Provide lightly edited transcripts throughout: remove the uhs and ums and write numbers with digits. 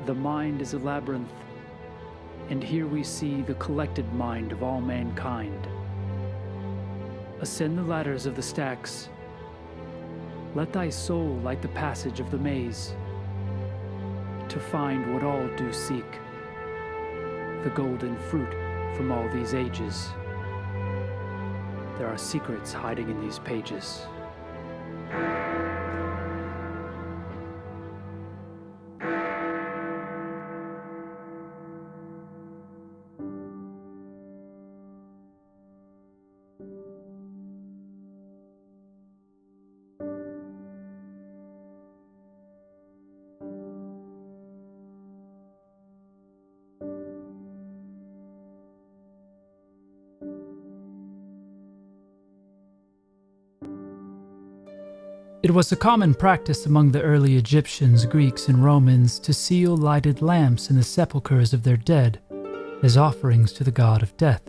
The mind is a labyrinth, and here we see the collected mind of all mankind. Ascend the ladders of the stacks. Let thy soul light the passage of the maze, to find what all do seek, the golden fruit from all these ages. There are secrets hiding in these pages. It was a common practice among the early Egyptians, Greeks, and Romans to seal lighted lamps in the sepulchres of their dead as offerings to the god of death.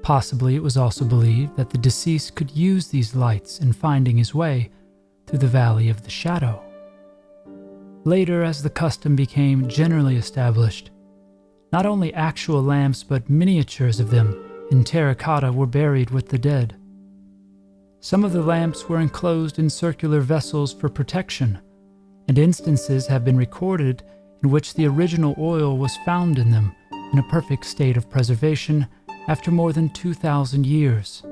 Possibly it was also believed that the deceased could use these lights in finding his way through the valley of the shadow. Later, as the custom became generally established, not only actual lamps but miniatures of them in terracotta were buried with the dead. Some of the lamps were enclosed in circular vessels for protection, and instances have been recorded in which the original oil was found in them in a perfect state of preservation after more than 2,000 years.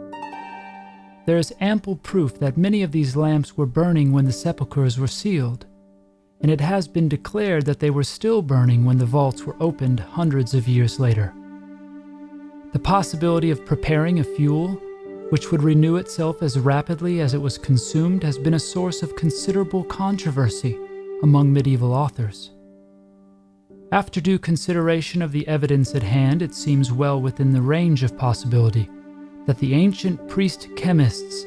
There is ample proof that many of these lamps were burning when the sepulchres were sealed, and it has been declared that they were still burning when the vaults were opened hundreds of years later. The possibility of preparing a fuel which would renew itself as rapidly as it was consumed has been a source of considerable controversy among medieval authors. After due consideration of the evidence at hand, it seems well within the range of possibility that the ancient priest chemists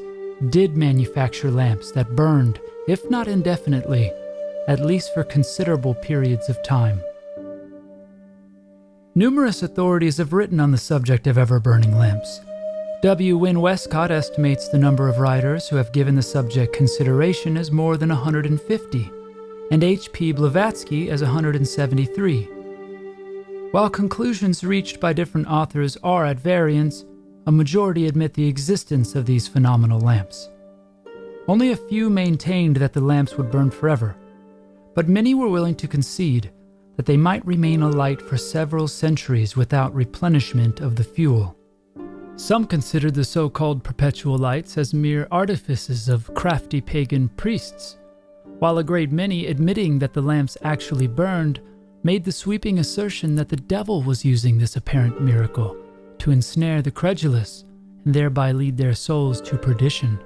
did manufacture lamps that burned, if not indefinitely, at least for considerable periods of time. Numerous authorities have written on the subject of ever-burning lamps. W. Wynne Westcott estimates the number of writers who have given the subject consideration as more than 150, and H. P. Blavatsky as 173. While conclusions reached by different authors are at variance, a majority admit the existence of these phenomenal lamps. Only a few maintained that the lamps would burn forever, but many were willing to concede that they might remain alight for several centuries without replenishment of the fuel. Some considered the so-called perpetual lights as mere artifices of crafty pagan priests, while a great many, admitting that the lamps actually burned, made the sweeping assertion that the devil was using this apparent miracle to ensnare the credulous and thereby lead their souls to perdition.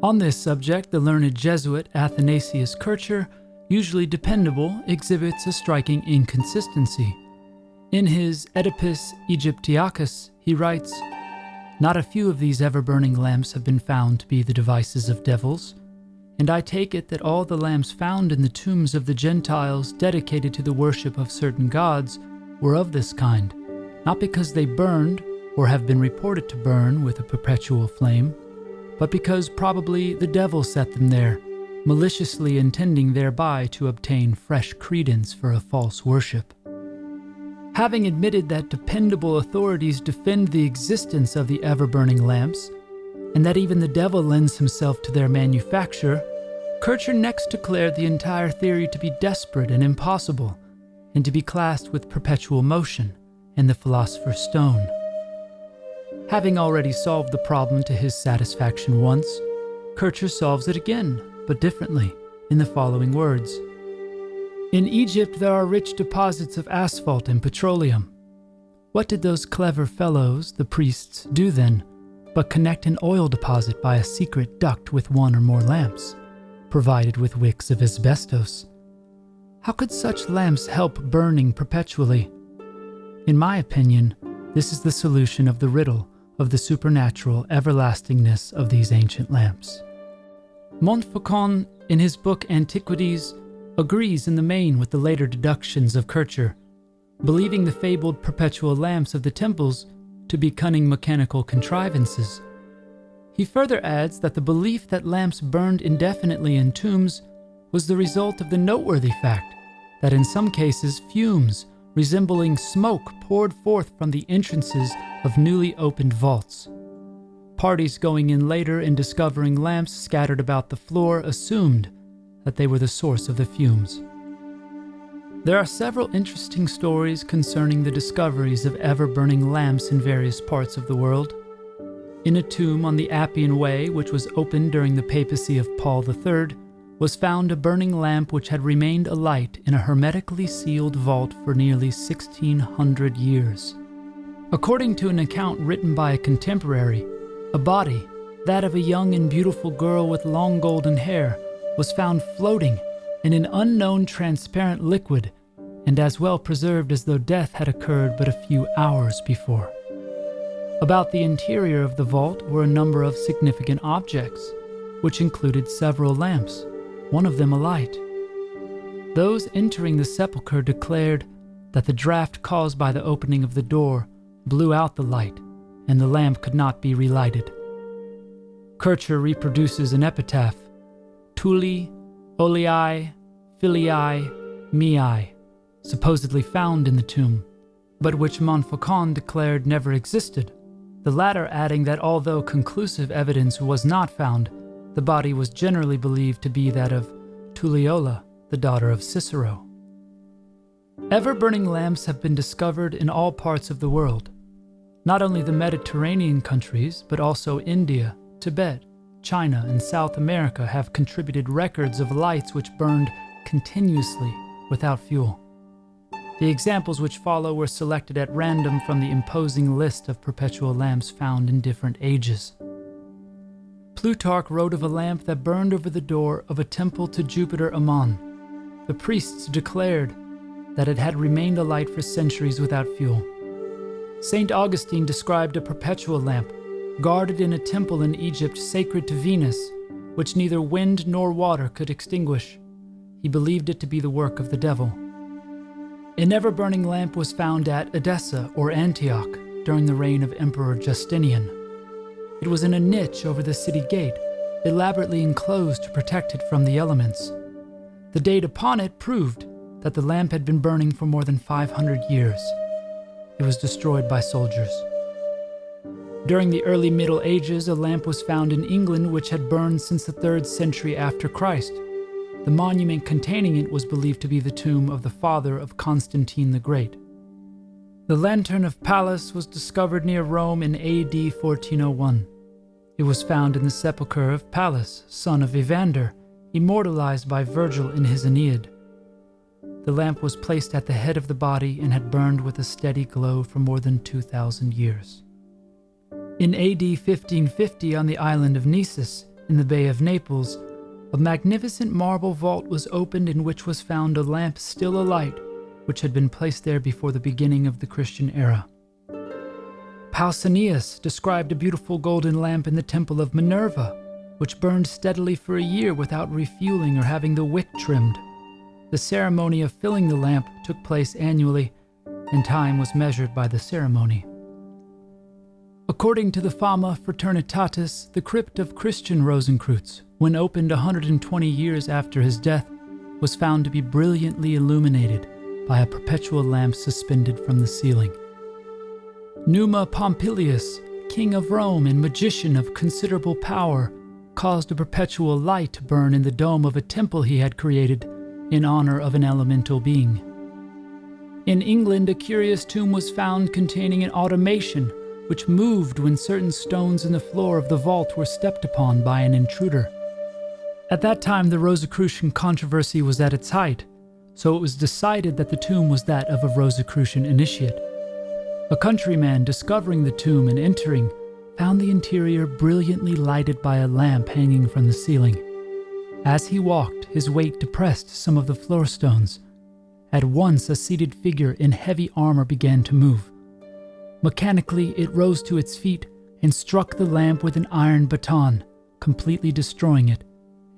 On this subject, the learned Jesuit Athanasius Kircher, usually dependable, exhibits a striking inconsistency. In his Oedipus Egyptiacus, he writes, "Not a few of these ever-burning lamps have been found to be the devices of devils, and I take it that all the lamps found in the tombs of the Gentiles dedicated to the worship of certain gods were of this kind, not because they burned or have been reported to burn with a perpetual flame, but because probably the devil set them there, maliciously intending thereby to obtain fresh credence for a false worship." Having admitted that dependable authorities defend the existence of the ever-burning lamps, and that even the devil lends himself to their manufacture, Kircher next declared the entire theory to be desperate and impossible, and to be classed with perpetual motion and the philosopher's stone. Having already solved the problem to his satisfaction once, Kircher solves it again, but differently, in the following words. In Egypt there are rich deposits of asphalt and petroleum. What did those clever fellows, the priests, do then, but connect an oil deposit by a secret duct with one or more lamps, provided with wicks of asbestos? How could such lamps help burning perpetually? In my opinion, this is the solution of the riddle of the supernatural everlastingness of these ancient lamps. Montfaucon, in his book Antiquities, agrees in the main with the later deductions of Kircher, believing the fabled perpetual lamps of the temples to be cunning mechanical contrivances. He further adds that the belief that lamps burned indefinitely in tombs was the result of the noteworthy fact that in some cases fumes resembling smoke poured forth from the entrances of newly opened vaults. Parties going in later and discovering lamps scattered about the floor assumed that they were the source of the fumes. There are several interesting stories concerning the discoveries of ever-burning lamps in various parts of the world. In a tomb on the Appian Way, which was opened during the papacy of Paul III, was found a burning lamp which had remained alight in a hermetically sealed vault for nearly 1,600 years. According to an account written by a contemporary, a body, that of a young and beautiful girl with long golden hair, was found floating in an unknown transparent liquid and as well preserved as though death had occurred but a few hours before. About the interior of the vault were a number of significant objects, which included several lamps, one of them alight. Those entering the sepulchre declared that the draft caused by the opening of the door blew out the light, and the lamp could not be relighted. Kircher reproduces an epitaph, Tuli, Olii, Filii, Miai, supposedly found in the tomb, but which Montfaucon declared never existed, the latter adding that although conclusive evidence was not found, the body was generally believed to be that of Tulliola, the daughter of Cicero. Ever-burning lamps have been discovered in all parts of the world. Not only the Mediterranean countries, but also India, Tibet, China, and South America have contributed records of lights which burned continuously without fuel. The examples which follow were selected at random from the imposing list of perpetual lamps found in different ages. Plutarch wrote of a lamp that burned over the door of a temple to Jupiter Ammon. The priests declared that it had remained alight for centuries without fuel. St. Augustine described a perpetual lamp guarded in a temple in Egypt sacred to Venus, which neither wind nor water could extinguish. He believed it to be the work of the devil. An ever-burning lamp was found at Edessa or Antioch during the reign of Emperor Justinian. It was in a niche over the city gate, elaborately enclosed to protect it from the elements. The date upon it proved that the lamp had been burning for more than 500 years. It was destroyed by soldiers. During the early Middle Ages, a lamp was found in England which had burned since the 3rd century after Christ. The monument containing it was believed to be the tomb of the father of Constantine the Great. The Lantern of Pallas was discovered near Rome in AD 1401. It was found in the sepulchre of Pallas, son of Evander, immortalized by Virgil in his Aeneid. The lamp was placed at the head of the body and had burned with a steady glow for more than 2,000 years. In AD 1550, on the island of Nisus, in the Bay of Naples, a magnificent marble vault was opened in which was found a lamp still alight, which had been placed there before the beginning of the Christian era. Pausanias described a beautiful golden lamp in the temple of Minerva, which burned steadily for a year without refueling or having the wick trimmed. The ceremony of filling the lamp took place annually, and time was measured by the ceremony. According to the Fama Fraternitatis, the crypt of Christian Rosenkreutz, when opened 120 years after his death, was found to be brilliantly illuminated by a perpetual lamp suspended from the ceiling. Numa Pompilius, king of Rome and magician of considerable power, caused a perpetual light to burn in the dome of a temple he had created in honor of an elemental being. In England, a curious tomb was found containing an automation which moved when certain stones in the floor of the vault were stepped upon by an intruder. At that time, the Rosicrucian controversy was at its height, so it was decided that the tomb was that of a Rosicrucian initiate. A countryman discovering the tomb and entering found the interior brilliantly lighted by a lamp hanging from the ceiling. As he walked, his weight depressed some of the floor stones. At once, a seated figure in heavy armor began to move. Mechanically, it rose to its feet and struck the lamp with an iron baton, completely destroying it,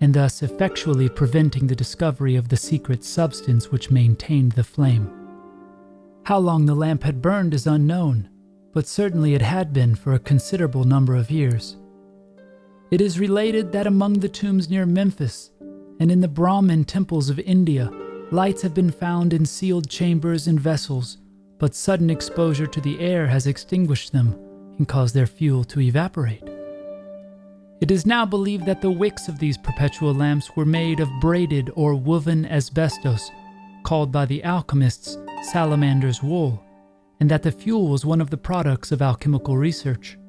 and thus effectually preventing the discovery of the secret substance which maintained the flame. How long the lamp had burned is unknown, but certainly it had been for a considerable number of years. It is related that among the tombs near Memphis and in the Brahmin temples of India, Lights have been found in sealed chambers and vessels, but sudden exposure to the air has extinguished them and caused their fuel to evaporate. It is now believed that the wicks of these perpetual lamps were made of braided or woven asbestos, called by the alchemists salamander's wool, and that the fuel was one of the products of alchemical research.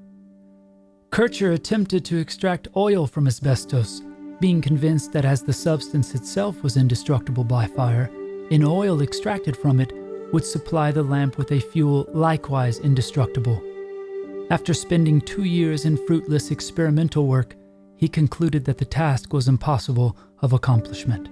Kircher attempted to extract oil from asbestos, being convinced that as the substance itself was indestructible by fire, an oil extracted from it would supply the lamp with a fuel likewise indestructible. After spending 2 years in fruitless experimental work, he concluded that the task was impossible of accomplishment.